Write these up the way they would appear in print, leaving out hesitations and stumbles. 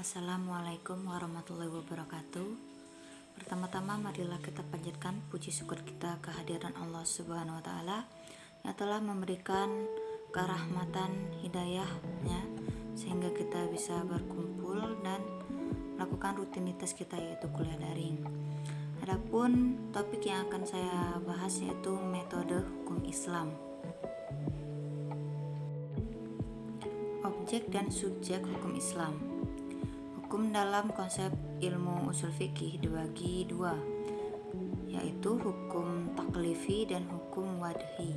Assalamualaikum warahmatullahi wabarakatuh. Pertama-tama marilah kita panjatkan puji syukur kita kehadiran Allah Subhanahu wa taala yang telah memberikan kerahmatan hidayahnya sehingga kita bisa berkumpul dan melakukan rutinitas kita, yaitu kuliah daring. Adapun topik yang akan saya bahas yaitu metode hukum Islam. Objek dan subjek hukum Islam. Hukum dalam konsep ilmu usul fikih dibagi dua, yaitu hukum taklifi dan hukum wadhi.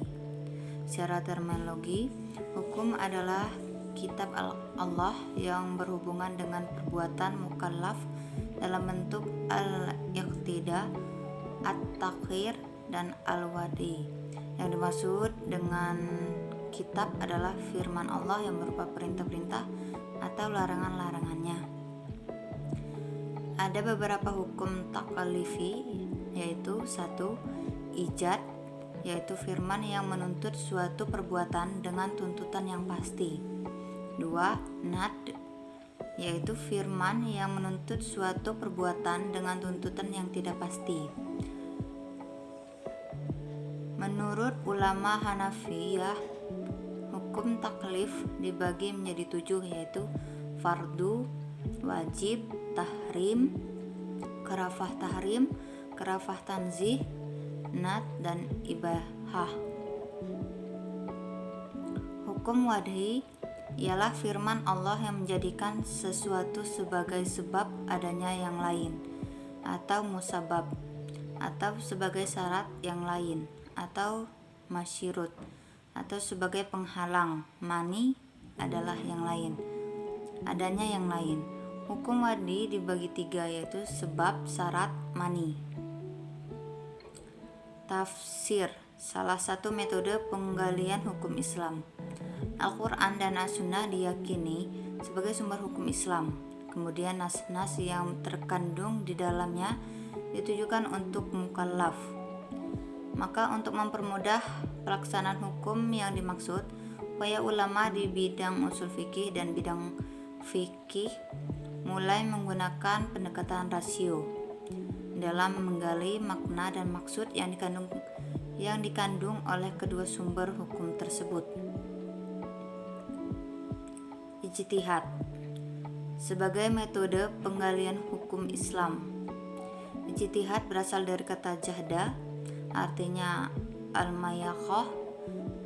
Secara terminologi, hukum adalah kitab Allah yang berhubungan dengan perbuatan mukallaf dalam bentuk al-iqtida, at-takhir, dan al-wadhi. Yang dimaksud dengan kitab adalah firman Allah yang berupa perintah-perintah atau larangan-larangannya. Ada beberapa hukum taklifi, yaitu 1. Ijad, yaitu firman yang menuntut suatu perbuatan dengan tuntutan yang pasti. 2. Nad, yaitu firman yang menuntut suatu perbuatan dengan tuntutan yang tidak pasti. Menurut ulama Hanafiyah, hukum taklif dibagi menjadi 7, yaitu fardu, wajib, tahrim, kerafah tanzih, nad, dan ibahah. Hukum wadhi ialah firman Allah yang menjadikan sesuatu sebagai sebab adanya yang lain, atau musabab, atau sebagai syarat yang lain, atau masyirut, atau sebagai penghalang. Mani adalah yang lain, adanya yang lain. Hukum wadhi dibagi 3, yaitu sebab, syarat, mani. Tafsir, salah satu metode penggalian hukum Islam. Al-Quran dan As-Sunnah diyakini sebagai sumber hukum Islam. Kemudian nas-nas yang terkandung di dalamnya ditujukan untuk mukallaf. Maka untuk mempermudah pelaksanaan hukum yang dimaksud, para ulama di bidang usul fikih dan bidang fikih mulai menggunakan pendekatan rasio dalam menggali makna dan maksud yang dikandung oleh kedua sumber hukum tersebut. Ijtihad sebagai metode penggalian hukum Islam. Ijtihad berasal dari kata jahda, artinya al-mayakhah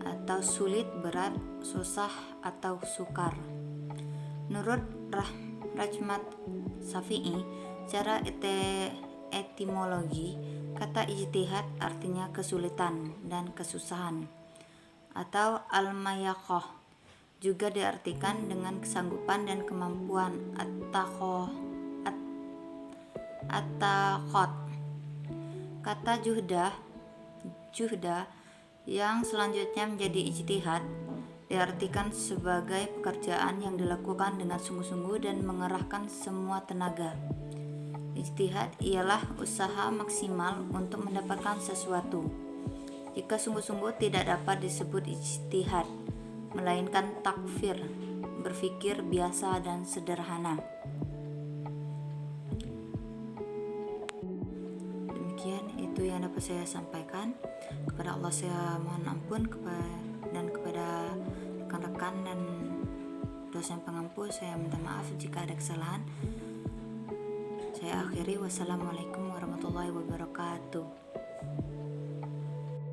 atau sulit, berat, susah, atau sukar. Menurut Rajmat Syafi'i, secara etimologi, kata ijtihad artinya kesulitan dan kesusahan, atau al-mayakhah juga diartikan dengan kesanggupan dan kemampuan at-taqat. Kata juhda yang selanjutnya menjadi ijtihad diartikan sebagai pekerjaan yang dilakukan dengan sungguh-sungguh dan mengerahkan semua tenaga. Ijtihad ialah usaha maksimal untuk mendapatkan sesuatu. Jika sungguh-sungguh tidak dapat disebut ijtihad, melainkan takfir, berpikir biasa dan sederhana. Demikian itu yang dapat saya sampaikan. Kepada Allah saya mohon ampun, kepada rekan-rekan dan dosen pengampu saya minta maaf jika ada kesalahan. Saya akhiri, wassalamualaikum warahmatullahi wabarakatuh.